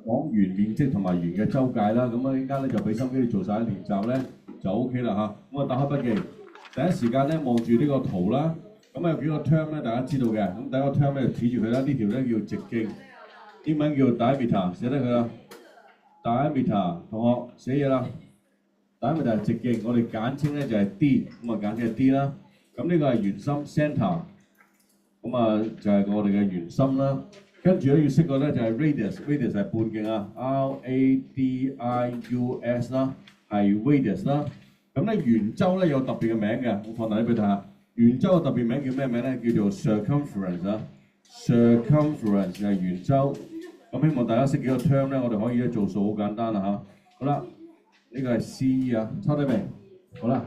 講圓面積同埋圓嘅周界啦。咁啊，依家咧就俾心機你做晒啲練習咧就 OK 啦嚇。咁啊，打開筆記，第一時間咧望住呢個圖啦。咁啊有幾個 term 咧大家知道嘅。咁第一個 term 咧就指住佢啦，呢條咧叫直徑，英文叫 diameter， 寫得佢啦。diameter 同學寫嘢啦。diameter 係直徑，我哋簡稱咧就係 D， 咁啊簡稱係 D 啦。咁呢個係圓心 centre， 咁啊就係我哋嘅圓心啦。跟住咧要識個咧就係 radius 係半徑啊 ，radius 啦，係 radius 啦。咁咧圓周咧有特別嘅名嘅，我放大啲俾你睇下。圓周嘅特別名叫咩名咧？叫做 circumference 啊 ，circumference 係圓周。咁希望大家識幾個 term 咧，我哋可以咧做數好簡單啦嚇。好啦，呢個係 C 啊，抄低未？好啦，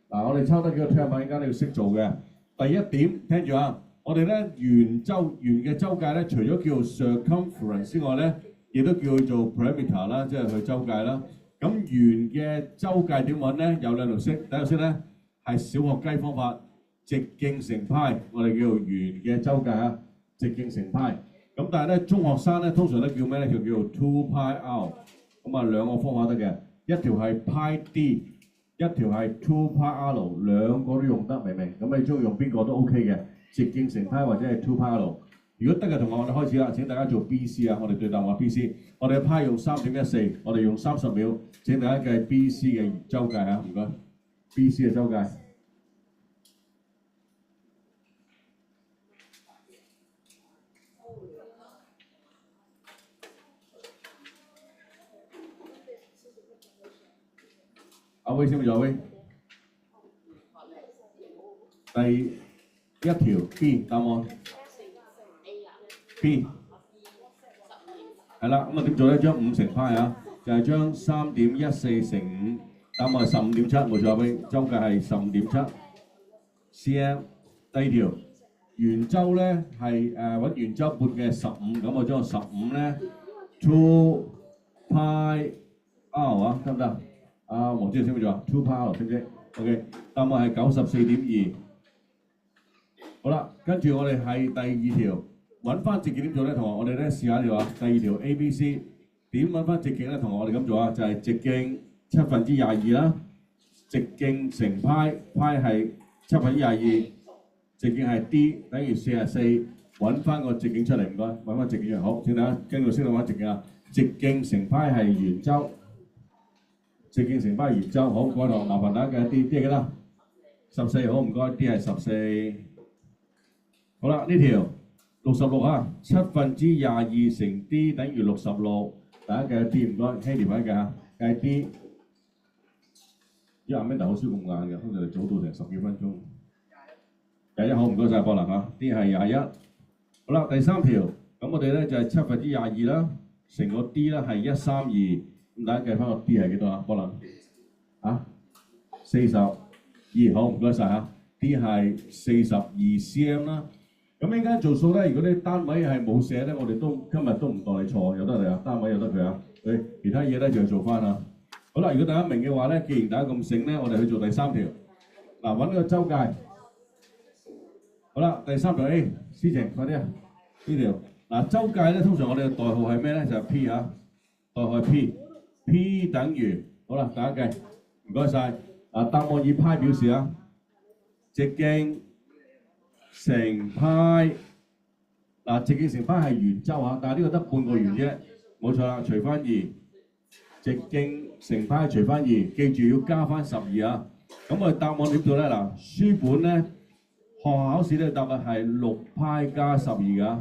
嗱我哋抄低幾個 term 啊，依家你要識做嘅。第一點，聽住啊！我哋咧圓嘅周界咧，除咗叫 circumference 之外咧，亦都叫做 perimeter 啦，即係佢周界啦。咁圓嘅周界點揾咧？有兩條式，第一條式咧係小學雞方法，直徑乘派，我哋叫做圓嘅周界啊，直徑乘派。咁但係咧中學生咧通常都叫咩咧？叫做 2 pi r。咁啊兩個方法得嘅，一條係 pi d， 一條係 2 pi r， 兩個都用得，明唔明？咁你中意用邊個都 OK 嘅。直徑乘派或者係 2 pi r， 如果得嘅同學，我哋開始啦。請大家做 BC 啊，我哋對答案 BC。我哋嘅派用 3.14， 我哋用30秒。請大家計 BC 嘅周界啊，唔該。BC 嘅周界。阿威識唔識阿威？第一條 B 答案 B 係啦，咁啊點做咧？將5乘派啊，就係將3.14乘5，答案係15.7，冇錯，阿威周界係15.7 cm。第二條圓周咧係揾圓周半嘅15，咁我將個15咧2 pi r 啊，得唔得？阿黃主任識唔識做啊？2 pi r 識唔識 ？OK， 答案係94.2。好啦，跟住我哋係第二條，揾翻直徑點做咧？同學，我哋咧試下條啊。第二條 ABC 點揾翻直徑咧？同學，我哋咁做啊，就係直徑22/7啦，直徑乘派，派係22/7，直徑係 D 等於44，揾翻個直徑出嚟，唔該，揾翻直徑出嚟。好，請大家跟住識到揾直徑啊。直徑乘派係圓周，直徑乘派圓周。好，各位同學麻煩大家計 D 係幾多？14，好唔該 ，D 係14。好啦，呢條66啊，7/22乘 D 等於66，大家計 D 唔該，希廉快啲計下，計 D。因為阿 Mandy 好少咁晏嘅，通常你早到成10幾分鐘。21好，唔該晒博能嚇 ，D 係21。好啦，第三條，咁我哋咧就係7/22啦，乘個 D 咧係132，咁大家計翻個 D 係幾多啊？博能啊，42，好唔該晒嚇 ，D 係42 cm 啦。咁依家做數咧，如果啲單位係冇寫咧，我哋今日都唔當你錯，有得你啊，單位有得佢啊。其他嘢咧就做翻啊。好啦，如果大家明嘅話咧，既然大家咁醒咧，我哋去做第三條。嗱，揾個周界。好啦，第三條 A， 思晴快啲啊！呢條嗱周界咧，通常我哋嘅代號係咩咧？就係 P 啊，代號係 P 等於好啦，大家計，唔該晒。嗱，答案以派表示啊，直徑乘派，嗱直徑乘派係圓周啊，但係呢個得半個圓啫，冇錯啦，除翻2，直徑乘派除翻2，記住要加翻12啊。咁我哋答案點做咧？嗱，書本咧學校考試咧答案係6派加12㗎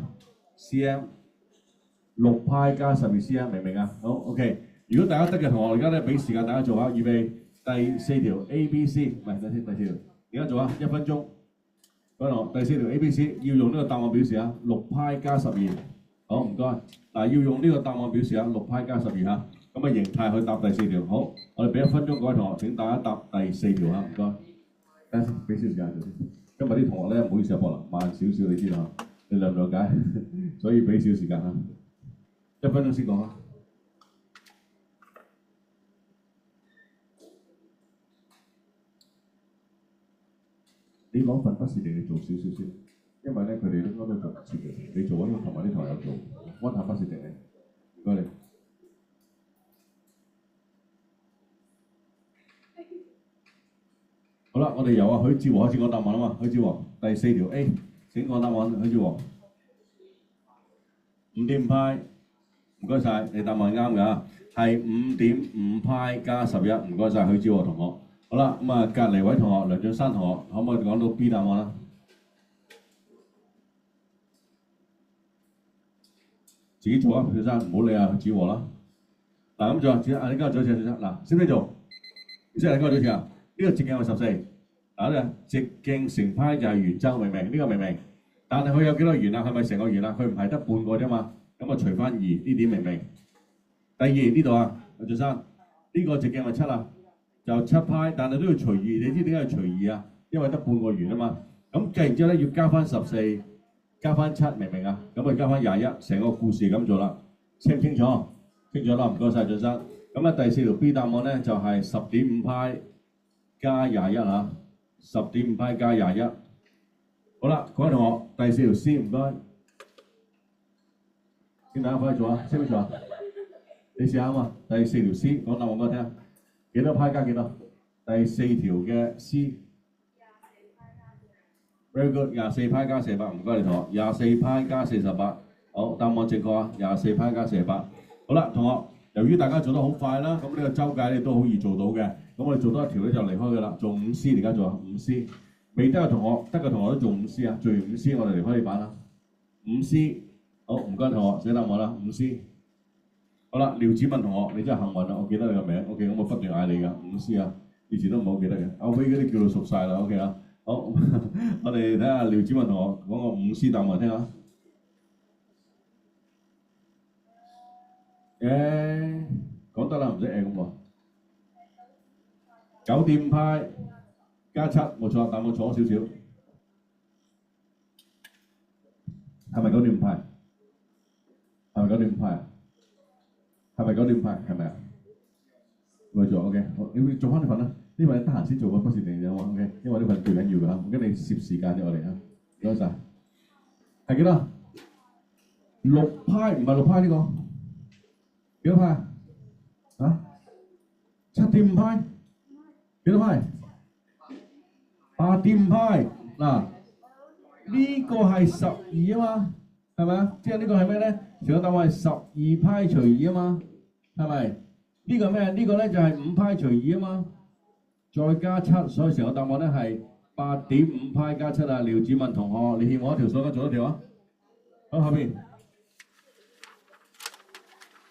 cm，6派加12 cm， 明唔明啊？好 OK。如果大家得嘅同學，而家咧俾時間大家做下，預備第4條 ABC， 唔係第4條，而家做啊，1分鐘。第4條 ABC 要用呢個答案表示啊，6派加12，好唔該。嗱，要用呢個答案表示啊，6派加12嚇。咁啊形態去答第4條。好，我哋俾1分鐘各位同學，請大家答第4條嚇，唔該。等陣先，俾少時間佢先。今日啲同學咧唔好意思啊，博能慢少少，你知啦，你諒唔諒解？所以俾少時間嚇，1分鐘先講啦。你攞份筆試定你做少少先，因為咧佢哋應該都做唔切嘅。你做應該同埋啲同學有做，溫下筆試定你，唔該你。啦，我哋由啊許志和開始講答案啊嘛。許志和第4條 A 請講答案，許志和。5.5派，唔該晒，你答案啱㗎，係5.5派加11，唔該晒許志和同學。好啦，咁啊隔離位同學梁俊山同學，可唔可以講到 B 答案啦？自己做啊，小生唔好理啊許志和啦。嗱咁做，你今日做一次小生，嗱識唔識做？唔識你今日做一次啊？呢個直徑係14，嗱呢直徑乘派就係圓周，明唔明？呢個明唔明？但係佢有幾多圓啊？係咪成個圓啊？佢唔係得半個啫嘛，咁啊除翻2，呢點明唔明？第二呢度啊，梁俊山，呢個直徑係7啊，就7派，但係都要除2，你知點解要除2啊？因為得半個圓啊嘛。咁計完之後咧要加翻14，加翻7，明唔明啊？咁啊加翻21，成個故事咁做啦，清唔清楚？清楚啦，唔該晒俊生。咁啊第4條 B 答案咧就係10.5派加21啊，10.5派加21。好啦，各位同學，第4條 C 唔該，請大家快啲做啊，識唔識做啊？你試下啊嘛，第4條 C 講答案俾我聽，幾多派加幾多？第4條嘅 C。Very good， 24派加48，唔該你同學，24派加48，好，答案正確啊，24派加48。好啦，同學，由於大家做得好快啦，咁呢個周解你都好易做到嘅，咁我哋做多一條咧就離開㗎啦，做5C，而家做啊5C。未得嘅同學，得嘅同學都做5C啊，做完5C我哋離開呢版啦。5C， 好，唔該同學寫答案啦，5C。好啦，廖子文同學，你真係幸運啦，我記得你個名 ，OK， 咁我不斷嗌你㗎，5C 啊，以前都唔好記得嘅，阿威嗰啲叫到熟晒啦 ，OK 啊。好，我哋睇下廖子文同學講個5C 答案聽下。講得啦，唔使咁喎。9.5派加7，冇錯，但我錯少少。係咪9.5派？係咪9.5派啊？係咪9.5派？係咪啊？我做 OK， 你做翻呢份啦。呢份得閒先做個筆試定嘅喎 ，OK， 因為呢份最緊要㗎嚇，唔緊你攝時間啫我哋嚇。唔該晒。係幾多？6派唔係6派呢個？幾多派啊？7.5派？幾多派？8.5派嗱，呢個係12啊嘛，係咪啊？即係呢個係咩咧？成個答案係12派除2啊嘛，係咪？呢個咩？呢個咧就係5派除2啊嘛，再加7，所以成個答案咧係8.5派加7啊！廖子文同學，你欠我一條數，做一條啊！好，後邊。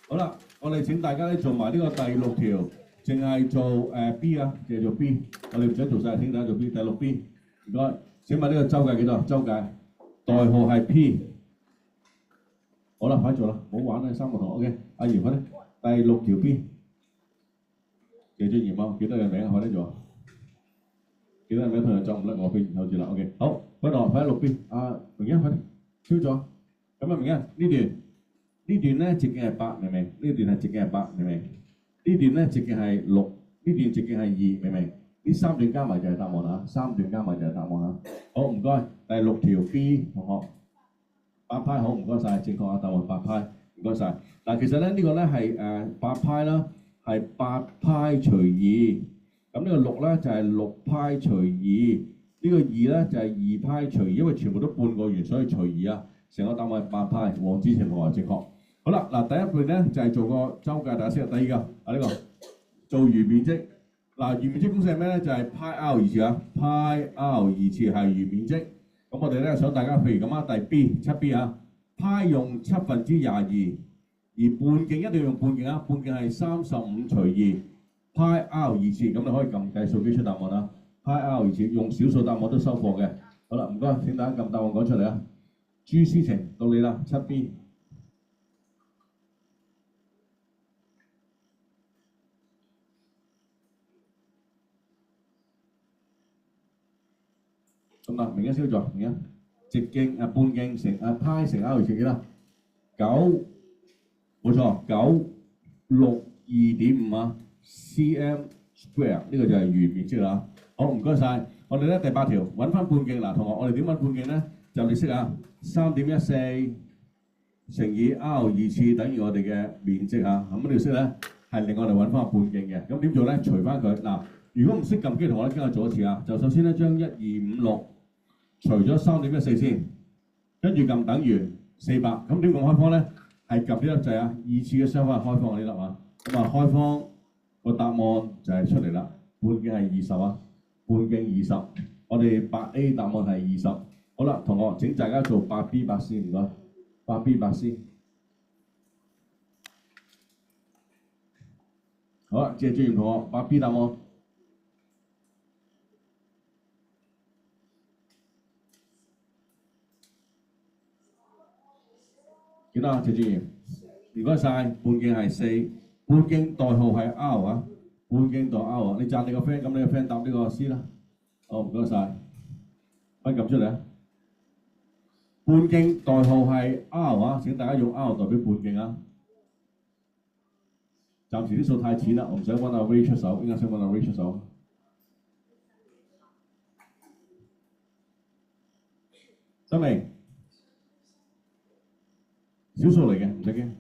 好啦，我哋請大家咧做埋呢個第6條，淨係做B 啊，淨係做 B， 我哋唔使做晒，請大家做 B， 第6 B， 唔該。請問呢個周解幾多？周解代號係 P。好啦，快做啦，唔好玩啦，3個同學 OK。阿嚴快啲，第6條 B。謝俊賢啊，記得你名，快啲做。記得你名同學就唔甩我飛後字啦 OK。好，快同學快啲6 B。阿明欣快啲超咗。咁啊明欣呢段咧直徑係8，明唔明？呢段係直徑係8，明唔明？呢段咧直徑係6，呢段直徑係2，明唔明？呢3段加埋就係答案啦，3段加埋就係答案啦。好，唔該，第6條 B 同學8派好，唔該晒，正確啊，答案8派，唔該晒。嗱，其實咧呢個咧係8派啦，係8派除2，咁呢個6咧就係6派除2，呢個2咧就係2派除2，因為全部都半個圓，所以除2啊，成個答案係8派，黃子晴同學正確。好啦，嗱第一半咧就係做個周解，大家識啊。第二個啊呢個做餘面積。嗱，餘面積公式係咩咧？就係派 r 二次啊，派 r 二次係餘面積。咁我哋咧想大家譬如咁啊，第 B 7B 啊，派用22，而半徑一定要用半徑啊，半徑係35除2，派 r 二次，咁你可以撳計數機出答案啦。派 r 二次用小數答案都收貨嘅。好啦，唔該，請大家撳答案講出嚟啊。朱思晴到你啦，7B。咁啦，明一先做，明一直徑半徑乘派乘 r 二次幾多？9，冇錯，962.5啊 cm square， 呢個就係圓面積啦。好，唔該晒。我哋咧第8條揾翻半徑嗱，同學，我哋點揾半徑咧？就你識啊，3.14乘以 r 二次等於我哋嘅面積啊。咁呢條式咧係令我哋揾翻個半徑嘅。咁點做咧？除翻佢嗱，呢如果唔識撳機嘅同學咧，跟我做一次啊！就首先咧將1256除咗3.14先，跟住撳等於400。咁點撳開方咧？係撳呢粒掣啊！二次嘅相反係開方呢粒啊。咁啊開方個答案就係出嚟啦。半徑係20啊，半徑20。我哋8A 答案係20。好啦，同學請大家做8B 8C 唔該。8B 8C。好啦，謝志源同學8B 答案。幾多啊？謝志源，唔該晒。半徑係4，半徑代號係 R 啊，半徑代 R 啊。你讚你個 friend，咁你個 friend 答呢個 C 啦。好，唔該晒。可以撳出嚟啊！半徑代號係 R 啊，請大家用 R 代表半徑啊。暫時啲數太淺啦，我唔想揾阿 Ray 出手，應該想揾阿 Ray 出手。得未？小數嚟嘅，唔使驚。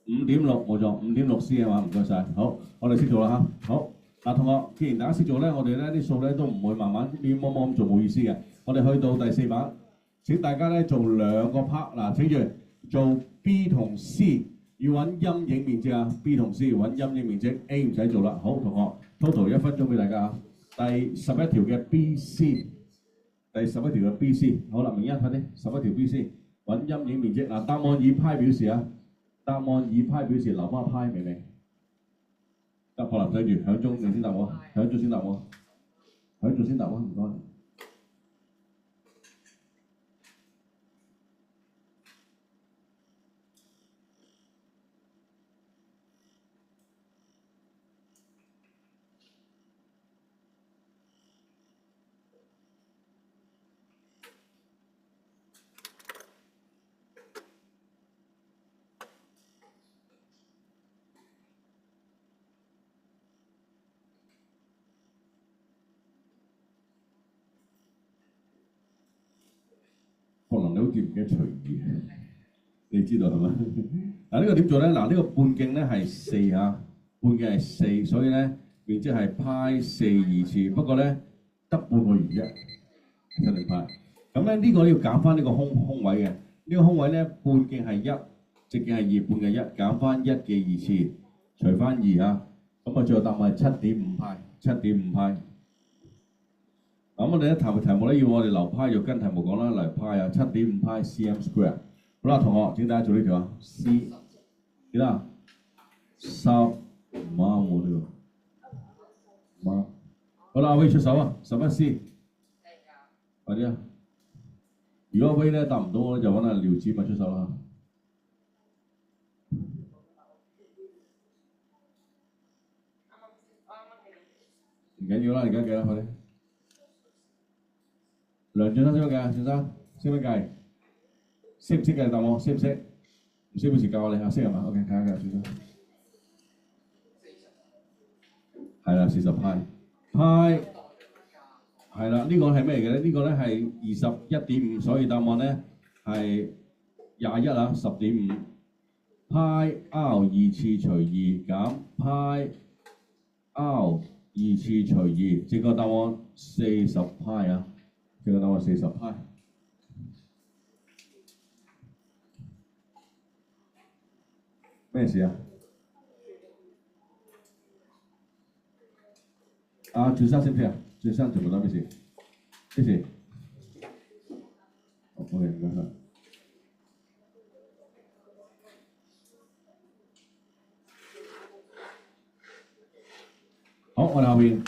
5.6冇錯，5.6C 係嘛？唔該晒。好，我哋識做啦嚇。好，嗱同學，既然大家識做咧，我哋咧啲數咧都唔會慢慢亂摸摸咁做，冇意思嘅。我哋去到第4版，請大家咧做2個 part。嗱，請住做 B 同 C， 要揾陰影面積啊。B 同 C 揾陰影面積 ，A 唔使做啦。好，同學 total 1分鐘俾大家啊。第11條嘅 BC， 第11條嘅 BC， 好啦，明一快啲，11條 BC。揾陰影面積嗱，答案以派表示啊，答案以派表示，留翻派明唔明？得，可能對住響鐘，你先答我，響鐘先答我，響鐘先答我，唔該。可能你好似唔記得隨意，你知道係咪？嗱呢個點做咧？嗱呢個半徑咧係4啊，半徑係4，所以咧面積係派4次。不過咧得半個圓啫，真係派。咁咧呢個要減翻呢個空位嘅。呢個空位咧半徑係1，直徑係2，半徑1，減翻1嘅2次，除翻2啊。咁啊最後答案係7.5派，7.5派。咁我哋咧題目咧要我哋留派，就跟題目講啦，嚟派啊7.5派 cm square。好啦，同學請大家做呢條啊 ，C 幾多啊？10，唔啱喎呢個，唔啱。好啦，阿威出手啊，11C，快啲啊！如果阿威咧答唔到我咧，就揾阿廖子文出手啦。唔緊要啦，而家計啦，快啲。梁俊生識唔識計？俊生識唔識計？識唔識計？答我識唔識？唔識嗰時教我你啊，識係嘛 ？OK， 睇下俊生。係啦，40派。派係啦，呢個係咩嚟嘅咧？呢個咧係21.5，所以答案咧係21啊，10.5。派 R 2次除2減派 R 2次除2，正確答案40派啊！正確答案40派。咩事啊？啊，趙生識唔識啊？趙生全部答咩事？咩事？好 ，OK， 唔該晒。好，我哋後邊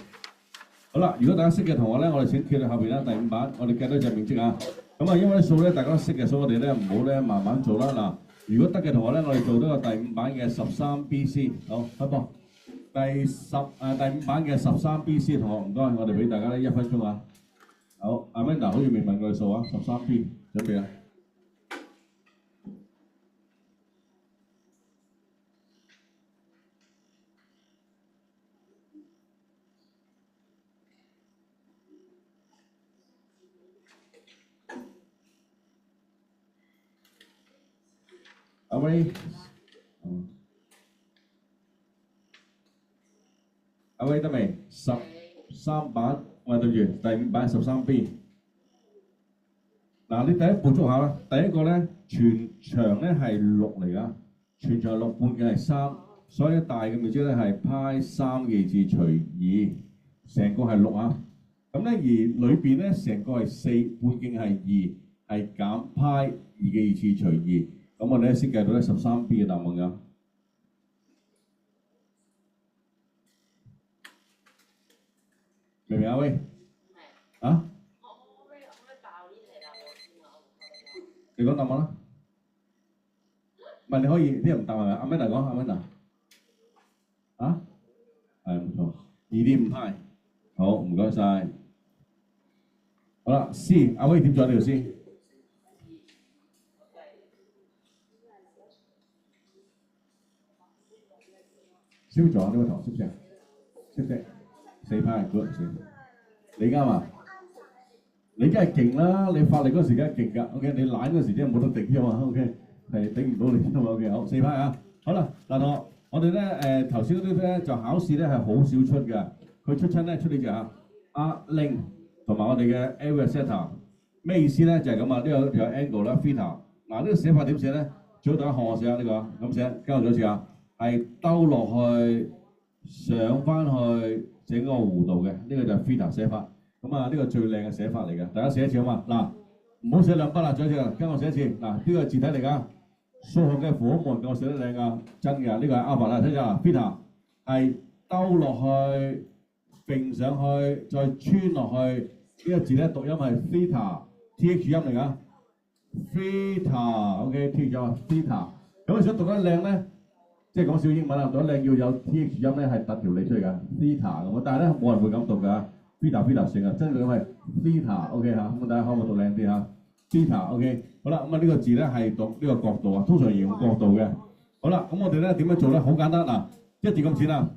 好啦。如果大家識嘅同學咧，我哋請企到後邊啦。第5版，我哋計多隻面積啊。咁啊，因為啲數咧大家都識嘅，所以我哋咧唔好咧慢慢做啦。嗱，如果得嘅同學咧，我哋做呢個第5版嘅13BC。好，開波。第5版嘅13BC 同學唔該，我哋俾大家咧1分鐘啊。好，阿 Amanda 好似未問過數啊，13B 準備啦。阿威，阿威得未？13版，我對住第5版13B。嗱，你第一步捉下啦。第一個咧，全長咧係6嚟㗎，全長6，半徑係3，所以大嘅面積咧係派3嘅2次除2，成個係6啊。咁咧而裏邊咧成個係4，半徑係2，係減派2嘅2次除2。咁我哋咧先計到咧13B 嘅答案㗎。明唔明啊？喂，啊？你講答案啦。唔係你可以啲人唔答係咪？阿 Manna 講，阿 Manna。啊？係冇錯，2.5派。好，唔該晒。好啦 ，C， 阿威點咗呢條 C？ 燒咗呢個頭，識唔識啊？識唔識？4派 good 先。你啱啊？你梗係勁啦！你發力嗰時梗係勁㗎。OK， 你懶嗰時真係冇得頂啫嘛。OK， 係頂唔到你啫嘛。OK， 好4派啊。好啦，嗱我哋咧頭先嗰啲咧就考試咧係好少出嘅，佢出親咧出呢隻啊 arcling 同埋我哋嘅 area setter， 咩意思咧？就係咁啊，呢個有 angle 啦 theta。嗱呢個寫法點寫咧？最好大家學我寫下呢個咁寫，跟我做一次啊，係兜落去上翻去整個弧度嘅，呢個就係 theta 寫法。咁啊，呢個最靚嘅寫法嚟嘅，大家寫一次好嘛？嗱，唔好寫2筆啦，再一次啦，跟我寫一次。嗱，呢個係字體嚟㗎，數學嘅符號冇人夠我寫得靚㗎，真嘅。呢個係 alpha 啦，睇下 theta 係兜落去，並上去，再穿落去。呢個字咧讀音係 theta，th 音嚟㗎 ，theta，OK，th 咗 theta。咁你想讀得靚咧，即係講少英文啦，讀得靚要有 th 音咧係突條脷出嚟㗎 ，theta 咁。但係咧冇人會咁讀㗎。theta 成啊，真係咁係 theta，OK 嚇，咁大家可唔可以讀靚啲嚇 ？theta，OK， 好啦，咁啊呢個字咧係讀呢個角度啊，通常形容角度嘅。好啦，咁我哋咧點樣做咧？好簡單嗱，一字咁淺啦。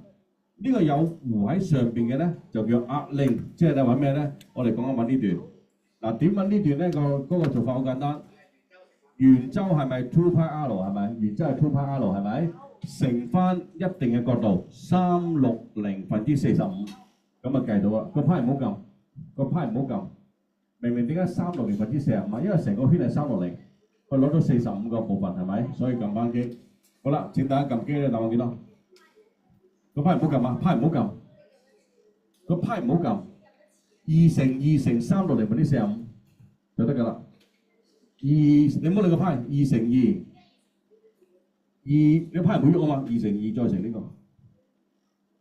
呢個有弧喺上邊嘅咧就叫 arcling， 即係你揾咩咧？我哋講緊揾呢段。嗱點揾呢段咧？嗰個做法好簡單。圓周係咪 2 pi r 係咪？圓周係2 pi r 係咪？乘翻一定嘅角度360/45。咁啊計到啦，個派唔好撳，個派唔好撳。明明點解360/45？因為成個圈係360，佢攞咗45個部分係咪？所以撳翻機。好啦，請大家撳機咧，答案幾多？個派唔好撳啊，派唔好撳，個派唔好撳。2×2×360/45就得㗎啦。你唔好理個派，2×2，你派唔好喐啊嘛，2×2再乘呢個，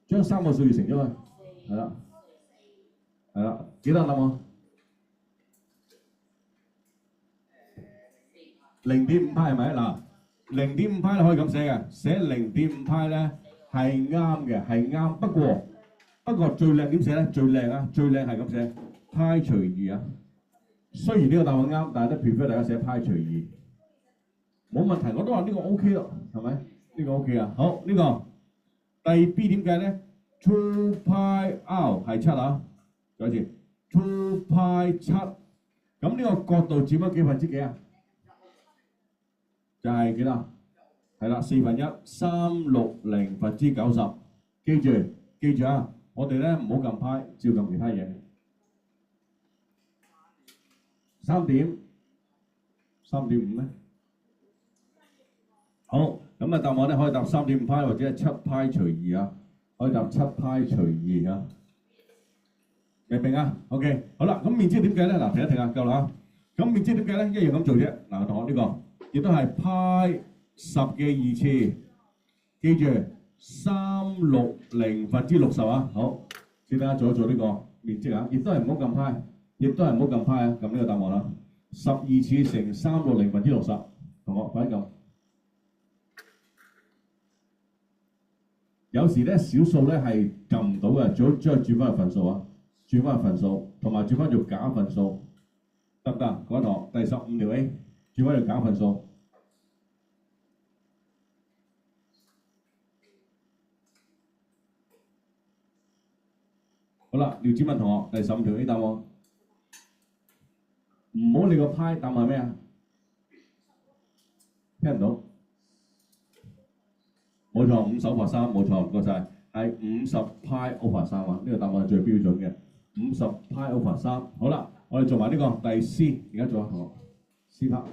將3個數字乘咗佢。係啦，係啦，幾多答案？0.5派係咪？嗱，0.5派可以咁寫嘅，寫0.5派咧係啱嘅，係啱。不過最靚點寫咧？最靚啊，最靚係咁寫派除2啊。雖然呢個答案啱，但係都 prefer 大家寫派除2，冇問題。我都話呢個 OK 咯，係咪？呢個 OK 啊。好，呢個第 B 點計咧？2 pi r 係7啊，再一次2 pi 7，咁呢個角度佔咗幾分之幾啊？就係幾多？係啦，1/4，360/90。記住啊，我哋咧唔好撳派，照撳其他嘢。3.5咩？好，咁啊答案咧可以答3.5派或者係7派除2啊。可以答7派除2啊，明唔明啊 ？OK， 好啦，咁面積點計咧？嗱，停一停啊，夠啦嚇。咁面積點計咧？一樣咁做啫。嗱，同學呢個亦都係派10嘅2次，記住360/60啊。好，請大家做一做呢個面積啊，亦都係唔好撳派，亦都係唔好撳派啊，撳呢個答案啦。12次乘360/60，同學快啲撳。有時咧小數咧係撳唔到嘅，最好將佢轉翻去份數啊，轉翻去份數，同埋轉翻做假份數，得唔得？各位同學，第15條 A 轉翻做假份數。好啦，廖子文同學，第15條 A 答案，唔好理個派，答案係咩啊？聽唔到？冇錯，5手拍3，冇錯，唔該晒。係50派 over 3啊，呢個答案係最標準嘅50派 over 3。好啦，我哋做埋呢個第 C， 而家做啊同學 C part。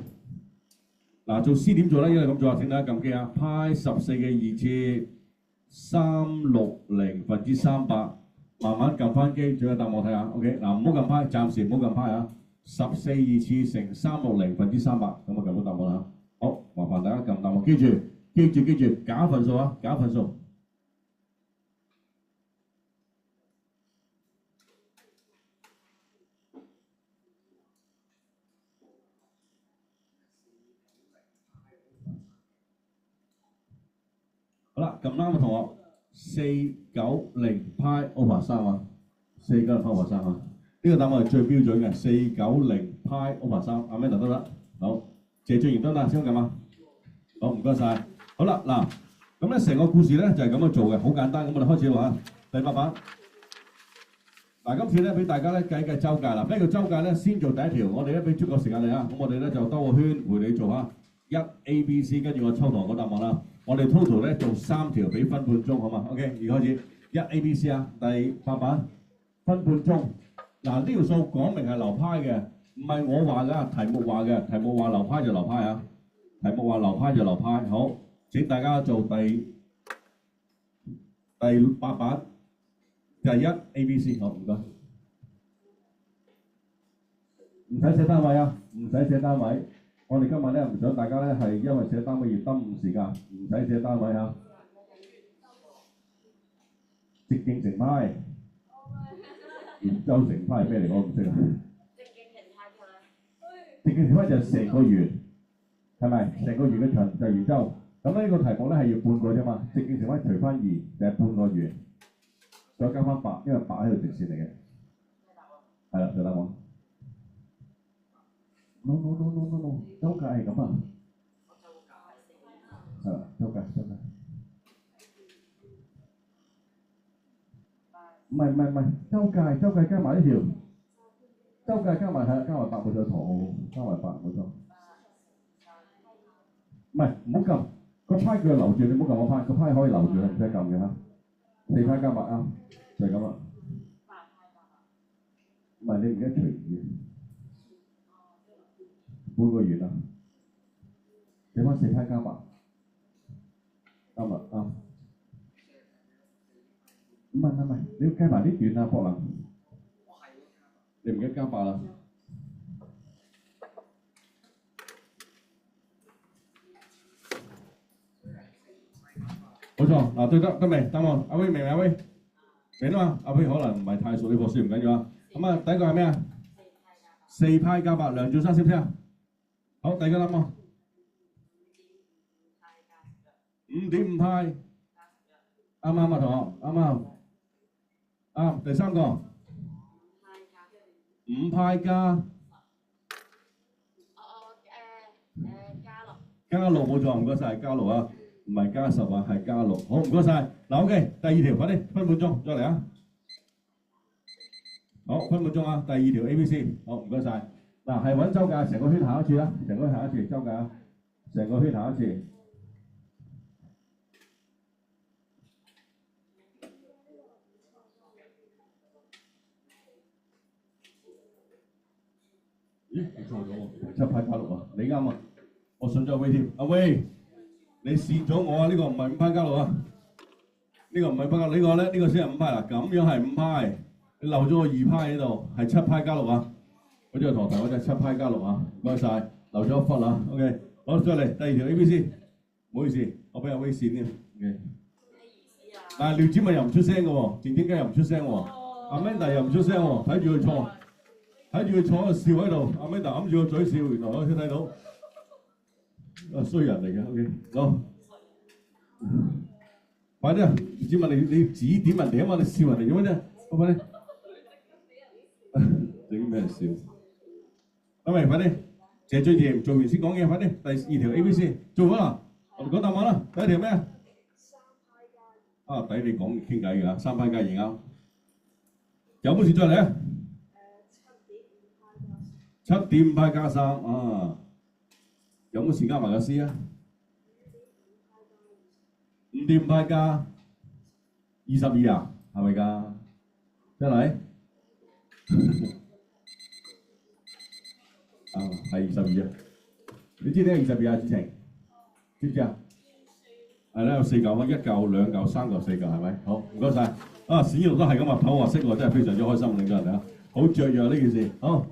嗱，做 C 點做咧？因為咁做啊，請大家撳機啊，派14嘅2次360/300，慢慢撳翻機，最後答案我睇下。OK， 嗱唔好撳派，暫時唔好撳派啊。14 2次乘360/300，咁啊撳到答案啦。好，麻煩大家撳答案，記住假份數啊，假份數。好啦，撳啱嘅同學490派 over 3啊，490派 over 3啊，呢個答案係最標準嘅490派 over 3，阿 Amanda 得啦，好，謝俊賢得啦，先撳啊，好唔該晒。好啦，嗱，咁咧成個故事咧就係咁樣做嘅，好簡單。咁我哋開始啦嚇，第8版。嗱，今次咧俾大家咧計周計啦。咩叫周計咧？先做第一條，我哋咧俾足夠時間你啊。咁我哋咧就兜個圈陪你做下1 A B C， 跟住我抽堂個答案啦。我哋 total 咧做3條，俾分半鐘好嘛 ？OK， 而家開始1 A B C 啊，第8版分半鐘。嗱，呢條數講明係流派嘅，唔係我話㗎，題目話嘅，題目話流派就流派啊，題目話流派就流派。好，請大家做第8版。第1 A B C， 好唔該。唔使寫單位啊，唔使寫單位。我哋今日咧唔想大家咧係因為寫單位而耽誤時間，唔使寫單位啊。直徑成派，圓周成派係咩嚟？我唔識啊。直徑成派就係成個圓，係咪？成個圓嘅長就係圓周。咁呢個題目咧係要半個啫嘛。直徑成派除翻2就係半個圓。再加翻8，因為8喺度直線嚟嘅，係啦，就答案。no， 周界係咁啊，係啦，周界，唔係，周界加埋呢條，周界加埋係加埋8冇錯，圖加埋8冇錯，唔係唔好撳個派佢留住，你唔好撳個派，個派可以留住，唔使撳嘅嚇。4派加8啱，就係咁啦。唔係你唔記得除2，半個圓啊，寫翻4派加8，啱啊啱。唔係，你要計埋啲段啊，博能。你唔記得加8啦？冇錯，嗱對得未？答案阿威明阿威明啊嘛？阿威可能唔係太熟呢課書，唔緊要啊。咁啊，第一個係咩啊？4派加8，梁俊生識唔識啊？好，第二個答案5.5派，啱唔啱啊？同學啱唔啱？啱。第三個5派加加6冇錯，唔該晒，加6啊。唔係加10啊，係加6。好，唔該晒。嗱 ，OK， 第2條，快啲分半鐘，再嚟啊！好，分半鐘啊，第2條 A B C， 好，唔該晒。嗱，係揾周界，成個圈行一次啦，成個圈行一次，周界啊，成個圈行一次。咦，你錯咗喎，7派加6啊，你啱啊，我信咗阿威添，阿威。你蝕咗我啊！呢個唔係5派加6啊，呢個唔係5派加6，呢個咧呢個先係5派啦。咁樣係5派，你漏咗個2派喺度，係7派加6啊。嗰隻堂題嗰隻7派加6啊，唔該晒，漏咗一忽啊。OK， 好，再嚟第2條 A B C， 唔好意思，我俾阿威線添。OK， 但係廖子文又唔出聲嘅喎，靜靜雞又唔出聲喎，阿 Amanda 又唔出聲喎，睇住佢錯，喺度笑喺度，阿 Amanda 揞住個嘴笑，原來我先睇到。衰人嚟嘅 ，OK， 好，快啲啊！唔知問你指點人哋啊嘛，你笑人哋做乜啫？快啲，整咩笑？咁咪快啲，謝俊賢做完先講嘢，快啲，第2條 A B C 做好啦，我哋講答案啦。第1條咩啊？3派加2。啊，抵你講傾偈㗎，3派加2啱。有冇事再嚟啊？7.5派加3啊！有冇時加埋個 C 啊？5.5派加22啊，係咪㗎？真係啊，係22啊！你知唔知22啊？子晴，知唔知啊？係啦，有4嚿蚊，1嚿、2嚿、3嚿、4嚿，係咪？好，唔該晒。啊，史玉都係咁話唞話識喎，真係非常之開心，令到人哋啊，好雀躍呢件事。好，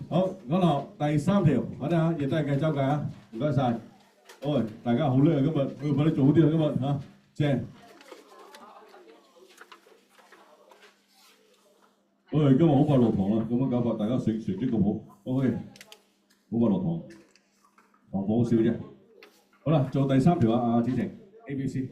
好，講落第3條，我哋啊，亦都係計周計啊，唔該晒。喂，大家好叻啊！今日快啲做好啲啦，今日嚇，正。喂，今日好快落堂啦，咁樣搞法，大家成績咁好 ，OK， 好快落堂，堂課好少啫。好啦，做第3條啊，子晴 ，ABC。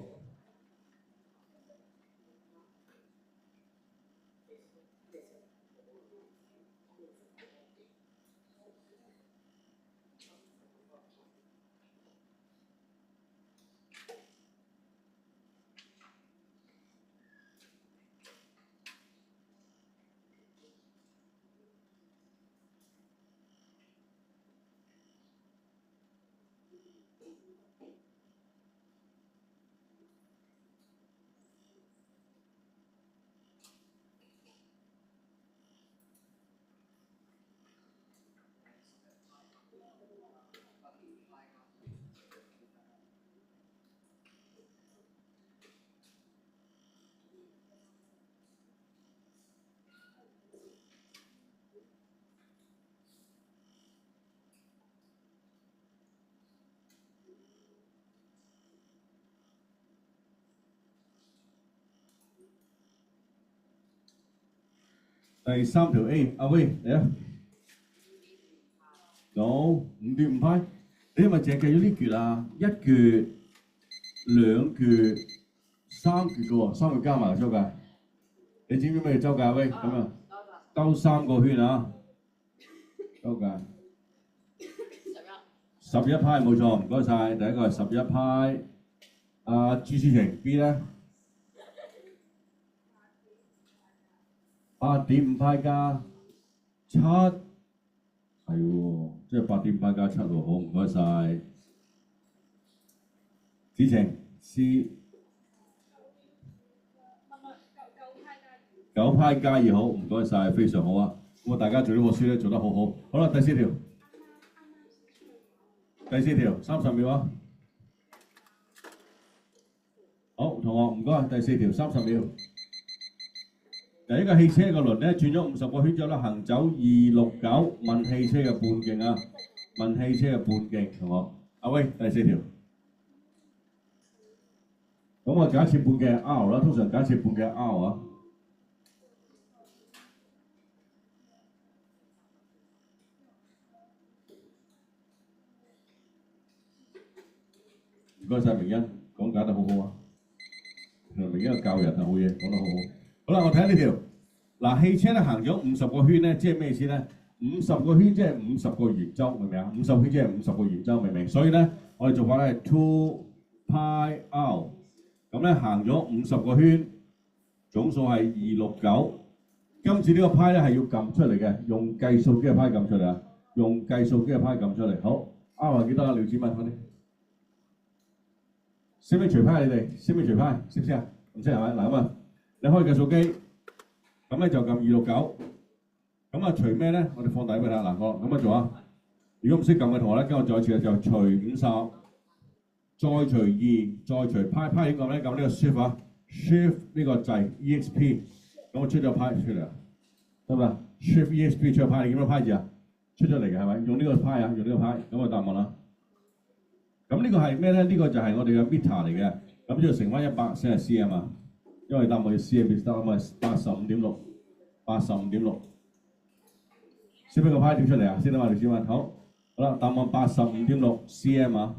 第3條 A， 阿威嚟啊！有5段5派，你係咪淨係計咗呢橛啊？1橛、2橛、3橛嘅喎，3橛加埋周界。你知唔知咩叫周界啊？威咁啊，兜3個圈啊，周界。11派冇錯，唔該晒。第一個係11派。朱思晴 B 咧。8.5派加7，係喎，即係8.5派加7喎，好唔該晒。子晴 C， 9派加2好，唔該晒，非常好啊！咁啊，大家做呢個書咧做得好好。好啦，第4條30秒啊！好，同學唔該，第4條30秒。第一個汽車嘅輪咧轉咗50個圈之後咧，行走269，問汽車嘅半徑啊，問汽車嘅半徑，同學。阿威，第4條。咁我假設半徑係 R 啦，通常假設半徑係 R 啊。唔該晒明欣，講解得好好啊。明欣教人係好嘢，講得好好。好啦，我睇下呢條。嗱，汽車咧行咗50個圈咧，即係咩意思咧？50個圈即係50個圓周，明唔明啊？50圈即係50個圓周，明唔明？所以咧，我哋做法咧係 2 pi r， 咁咧行咗50個圈，總數係269。今次呢個派咧係要撳出嚟嘅，用計數機嘅派撳出嚟啊！用計數機嘅派撳出嚟。好 ，R 係幾多啊？廖子文，快啲。識唔識除派？你哋識唔識除派？識唔識啊？唔識係咪？嗱咁啊，你開計數機。咁咧就撳269，咁啊除咩咧？我哋放大俾你睇嗱，咁啊做啊！如果唔識撳嘅同學咧，跟我再一次就除50，再除2，再除派點撳咧？撳呢個 shift 啊 ，shift 呢個掣 exp， 咁我出咗派出嚟啊，得唔得 ？shift exp 出咗派，你見到派字啊？出咗嚟嘅係咪？用呢個派啊，用呢個派，咁啊答案啦。咁呢個係咩咧？呢個就係我哋嘅 meter 嚟嘅，咁就乘翻140 cm 啊。因為答案要 cm 得啊嘛，85.6， 85.6。識唔識個派點出嚟啊？識得嘛？廖子文，好啦，答案85.6 cm 啊，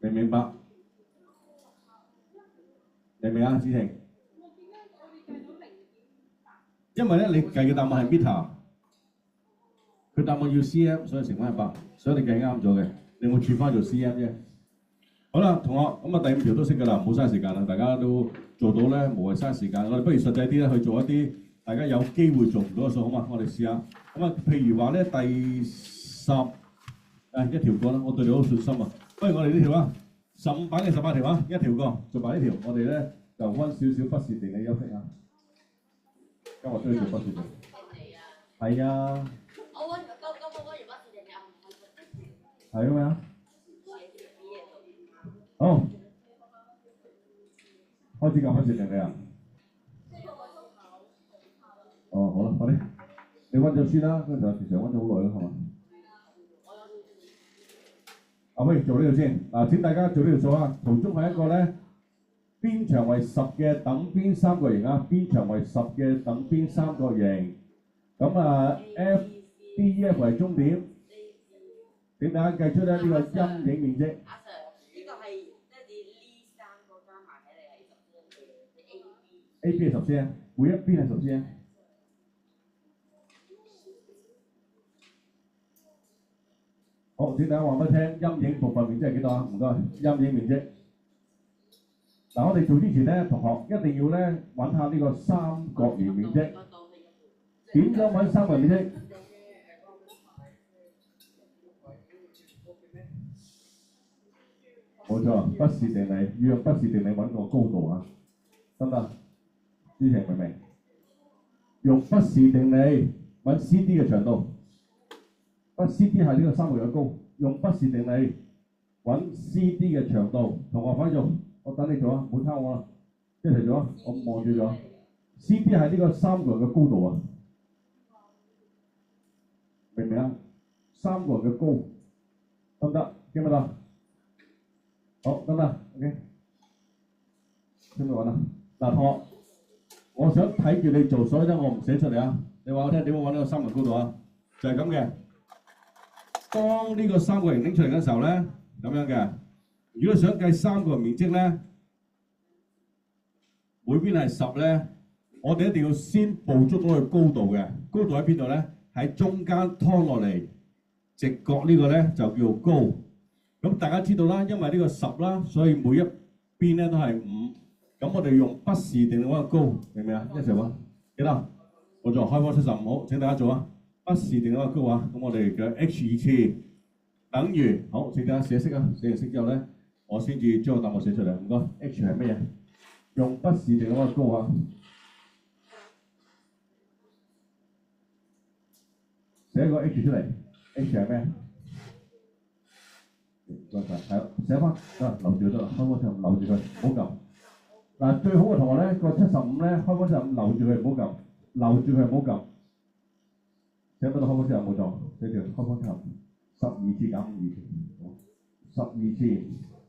明唔明白？明唔明啊？子晴？因為咧你計嘅答案係 meter， 佢答案要 cm， 所以乘翻100，所以你計啱咗嘅，你冇轉翻做 cm 啫。好啦，同學，咁啊第5條都識㗎啦，唔好嘥時間啦，大家都做到咧，無謂嘥時間。我哋不如實際啲咧去做一啲大家有機會做唔到嘅數，好嘛？我哋試下。咁啊，譬如話咧第10，一條過啦，我對你好信心啊。不如我哋呢條啦15版嘅18條啊，一條過，做埋呢條，我哋咧就温少少不是定理休息啊。今日都要做不是定理。係啊。我温完不是定理，係咩啊？好，開始教不是定理啊。哦，好啦，快啲，你温咗先啦，跟住就其實温咗好耐啦，係嘛？阿威做呢度先，嗱請大家做呢條數啊，圖中係一個咧邊長為10嘅等邊三角形啊，邊長為10嘅等邊三角形，咁啊 FDEF 為終點，請大家計出咧呢個陰影面積。阿 Sir，呢個係即係呢三個加埋起嚟係10 cm，AB 係10 cm，每一邊係10 cm。好，請大家話俾我聽，陰影部分面積係幾多啊？唔該，陰影面積。嗱，我哋做之前咧，同學一定要咧揾下呢個三角形面積。點樣揾三角形面積？冇錯，不是定理，要用不是定理揾個高度啊，得唔得？知情明唔明？用不是定理揾 CD 嘅長度。CD 係呢個三角形嘅高，用不是定理揾 CD 嘅長度，同學快做，我等你做啊，唔好抄我啦，一齊做啊，我望住咗。CD 係呢個三角形嘅高度啊，明唔明啊？三角形嘅高，得唔得？記唔記得？好，得唔得 ？OK， 聽唔聽揾啊？嗱，同學，我想睇住你做，所以咧我唔寫出嚟啊。你話我聽點樣揾呢個三角高度啊？就係咁嘅。當呢個三角形拎出嚟嘅時候咧，咁樣嘅。如果想計三角形面積咧，每邊係10咧，我哋一定要先捕捉到佢高度嘅。高度喺邊度咧？喺中間拖落嚟，直角呢個咧就叫高。咁大家知道啦，因為呢個10啦，所以每一邊咧都係5。咁我哋用不是定理揾個高，明唔明啊？一齊揾，記得？我做開波75好，請大家做啊！不是定理揾個高啊！咁我哋嘅 h 二次等於好，請大家寫式啊！寫完式之後咧，我先至將個答案寫出嚟。唔該 ，h 係乜嘢？用不是定理揾個高啊！寫一個 h 出嚟 ，h 係咩？係寫翻，留住就得啦，開波75留住佢，唔好撳。嗱，最好嘅同學咧，個75咧，開波75留住佢，唔好撳，留住佢唔好撳。寫不到開波75冇錯，寫住開波75，12次減5次，12次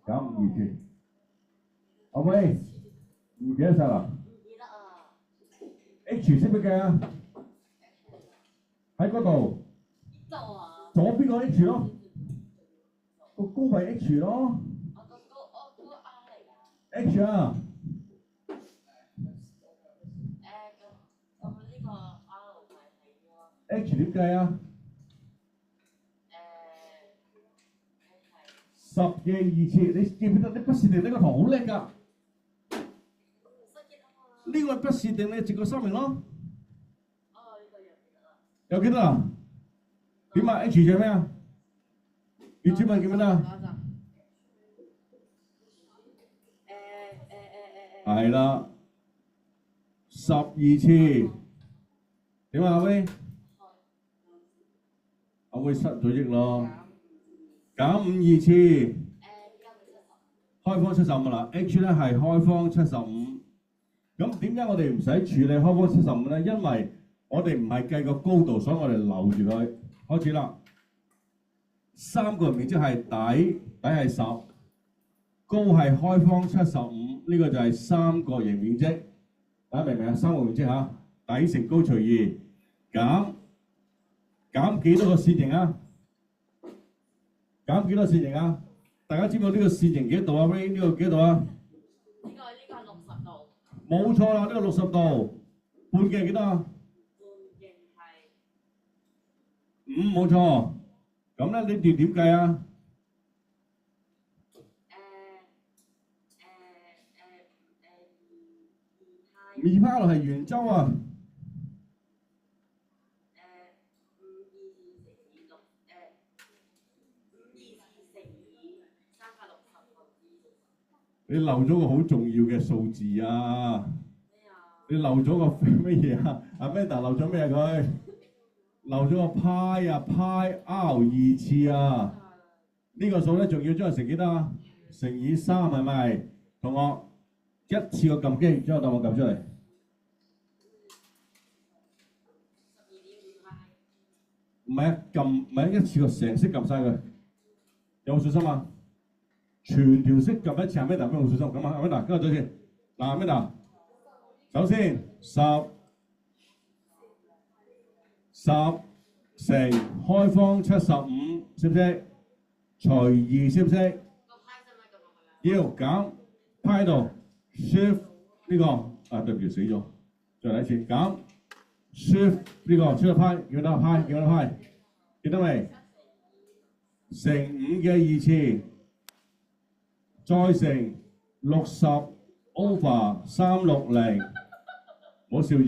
減5次。阿威，唔記得晒啦？唔記得啊。H 識唔識計啊？喺嗰度。呢度啊？左邊個 H 咯，個高係 H 咯。H 啊。H 點計啊？10嘅2次，你記唔記得？你不是定理個堂好叻㗎。呢個係不是定理直角三角咯。哦，呢個又記得啦。點啊 ？H 係咩啊？葉子文記唔記得啊？係啦，12次。點啊，阿威？阿威失咗憶咯。減5 2次。開方75啦 ，H 咧係開方75。咁點解我哋唔使處理開方75咧？因為我哋唔係計個高度，所以我哋留住佢。開始啦。三角形面積係底係10，高係開方75，呢個就係三角形面積。大家明唔明啊？三角面積嚇，底乘高除2，減幾多個線形啊？減幾多線形啊？大家知唔知呢個線形幾多度啊 ？Ray 呢個幾多度啊？呢個係60度。冇錯啦，呢個60度。半徑係幾多啊？半徑係5，冇錯。咁咧呢段點計啊？2派落係圓周啊。你漏咗個好重要嘅數字啊！你漏咗個乜嘢啊？阿 Manda 漏咗咩啊佢？漏咗個派啊，派 R 2次啊！呢個數咧仲要將佢乘幾多啊？乘以3係咪？同學一次過撳機，將個答案撳出嚟。唔係啊，唔係一次過成式撳晒佢，有冇信心啊？全條式撳一次，阿 Manda 邊有信心？咁啊，阿 Manda 跟住再先。嗱，阿 Manda，首先10乘開方75，識唔識？除2識唔識？要減派度 shift 呢個啊，對唔住死咗，再嚟一次減 shift 呢個出咗派，叫得派，叫得派，記得未？乘5嘅2次，再乘60 over 360，唔好笑住，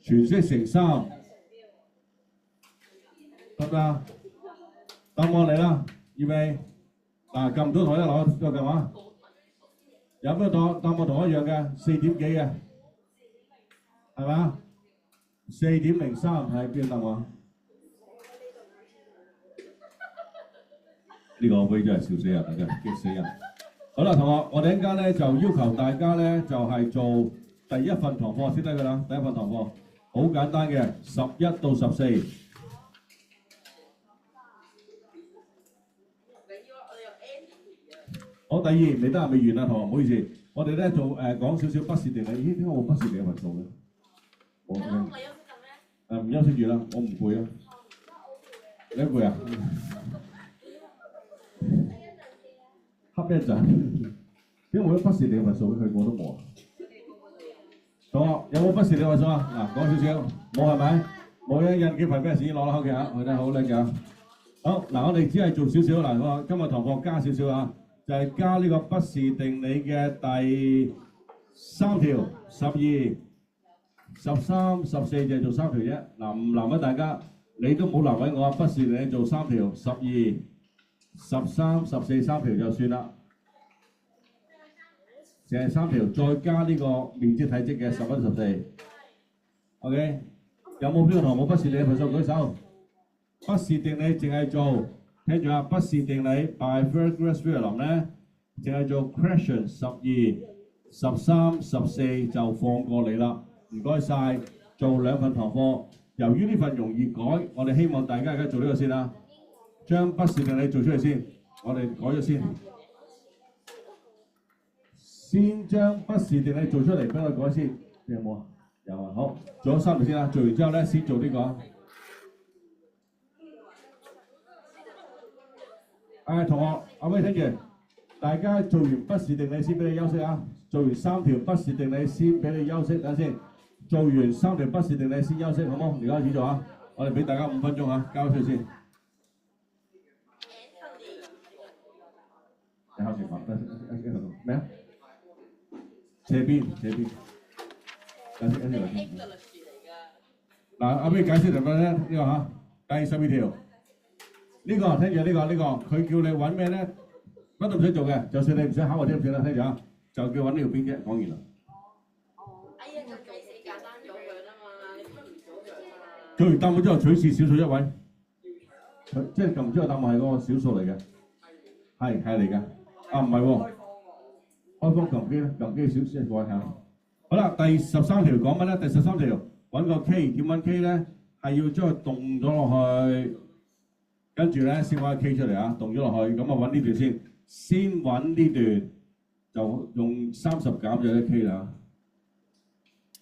全式乘3，得唔得？答案嚟啦，預備嗱，撳唔到台咧，攞個撳啊！有咩答案同我一樣嘅？4點幾嘅，係嘛？4.03係邊個答案？呢個會真係笑死人，真係激死人。好啦，同學，我哋一陣間咧就要求大家咧就係做第一份堂課先得㗎啦。第一份堂課好簡單嘅，11到14。好，第二未得啊，未完啊，同學，唔好意思，我哋咧做講少少不是定理。咦，點解我不是定理份數嘅？我唔休息住啦，我唔攰啊。你攰啊？瞌一陣，點解我不是定理份數佢我都冇啊？同學有冇不是定理份數啊？嗱，講少少，冇係咪？冇嘅，印幾份俾人先攞啦，屋企啊，佢哋好叻㗎。好，嗱，我哋只係做少少嗱，我今日堂課加少少啊。就係加呢個不是定理嘅第3條、12、13、14就係做3條啫。嗱，唔難為大家，你都冇難為我啊！不是定理做3條、12、13、14 3條就算啦，淨係3條，再加呢個面積體積嘅11、14。OK， 有冇邊個同學冇不是定理份數舉手？不是定理淨係做。聽住啊，不是定理 Pythagoras theorem 咧，淨係做 question 12、13、14就放過你啦。唔該晒，做2份堂課。由於呢份容易改，我哋希望大家而家做呢個先啦。將不是定理做出嚟先，我哋改咗先。先將不是定理做出嚟，俾我改先。你有冇啊？有啊，好，做咗3條先啦。做完之後咧，先做呢個。同學，阿威聽住，大家做完不是定理先俾你休息啊！做完3條不是定理先俾你休息，等先。做完3條不是定理先休息，好冇？而家開始做啊！我哋俾大家5分鐘啊，交出先。你考情況咩啊？斜邊。解釋一條。嗱，阿威解釋就乜咧？呢個嚇，第12條。呢個聽住呢個，佢叫你揾咩咧？乜都唔使做嘅，就算你唔使考或者唔算啦，聽住啊，就叫揾呢條邊啫。講完啦。哎呀，就計死簡單咗佢啦嘛，你乜唔早佢嘛？做完答案之後取次小數一位，即係撳之後答案係嗰個小數嚟嘅，係嚟嘅。啊，唔係喎，開方撳機咧，撳機小數一位係。好啦，第13條講乜咧？第13條揾個 K， 點揾 K 咧？係要將佢動咗落去。跟住咧，先揾個 K 出嚟啊，動咗落去，咁啊揾呢段先，先揾呢段就用30減咗一 K 啦。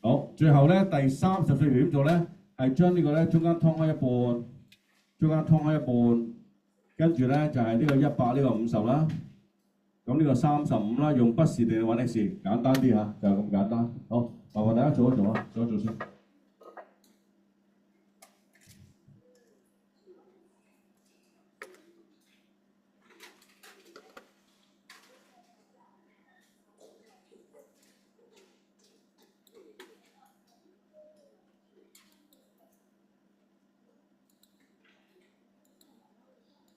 好，最後咧第34條點做咧？係將呢個咧中間劏開一半，跟住咧就係呢個100呢個50啦。咁呢個35啦，用不是定理揾 x，簡單啲嚇，就係咁簡單。好，麻煩大家做一做啊，做一做先。